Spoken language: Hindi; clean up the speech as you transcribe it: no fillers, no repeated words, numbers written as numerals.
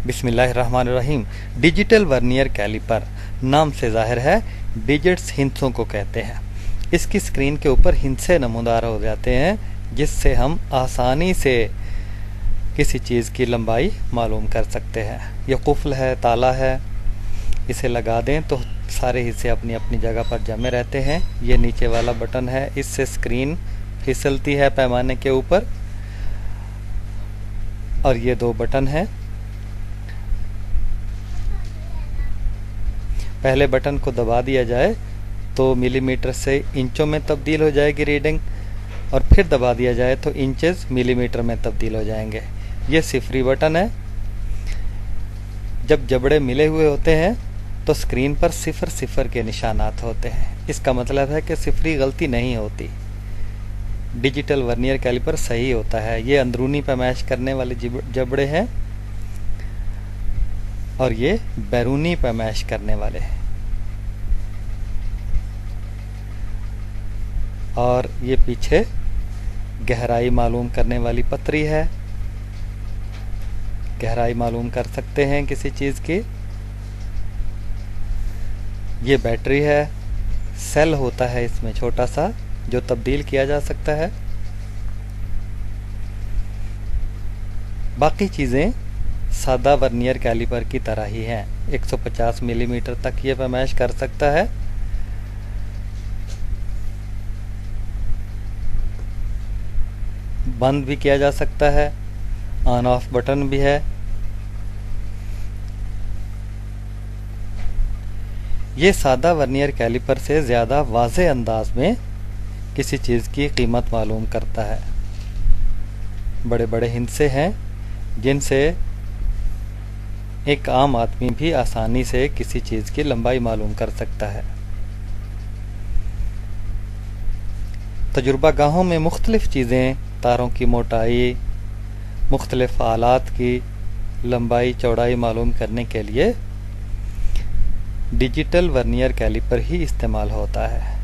बिस्मिल्लाहिर्रहमानिर्रहीम। डिजिटल वर्नियर कैलिपर नाम से जाहिर है डिजिट्स हिंसों को कहते हैं। इसकी स्क्रीन के ऊपर हिंसे नमूदार हो जाते हैं जिससे हम आसानी से किसी चीज़ की लंबाई मालूम कर सकते हैं। यह कुफ्ल है, ताला है, इसे लगा दें तो सारे हिस्से अपनी अपनी जगह पर जमे रहते हैं। ये नीचे वाला बटन है, इससे स्क्रीन फिसलती है पैमाने के ऊपर। और ये दो बटन हैं। पहले बटन को दबा दिया जाए तो मिलीमीटर से इंचों में तब्दील हो जाएगी रीडिंग, और फिर दबा दिया जाए तो इंचेस मिलीमीटर में तब्दील हो जाएंगे। ये सिफरी बटन है। जब जबड़े मिले हुए होते हैं तो स्क्रीन पर 0 के निशानात होते हैं। इसका मतलब है कि सिफरी गलती नहीं होती, डिजिटल वर्नियर कैलिपर सही होता है। ये अंदरूनी पैमाइश करने वाले जबड़े हैं और ये बैरूनी पैमाइश करने वाले हैं। और ये पीछे गहराई मालूम करने वाली पतरी है, गहराई मालूम कर सकते हैं किसी चीज़ की। ये बैटरी है, सेल होता है इसमें छोटा सा जो तब्दील किया जा सकता है। बाकी चीज़ें सादा वर्नियर कैलिपर की तरह ही हैं। 150 मिलीमीटर तक ये पैमाइश कर सकता है। बंद भी किया जा सकता है, ऑन ऑफ बटन भी है। ये सादा वर्नियर कैलिपर से ज़्यादा वाज़े अंदाज में किसी चीज़ की कीमत मालूम करता है। बड़े बड़े हिंसे हैं जिनसे एक आम आदमी भी आसानी से किसी चीज़ की लंबाई मालूम कर सकता है। तजुर्बागाहों में मुख्तलिफ चीज़ें, तारों की मोटाई, मुख्तलिफ आलात की लंबाई चौड़ाई मालूम करने के लिए डिजिटल वर्नियर कैलिपर ही इस्तेमाल होता है।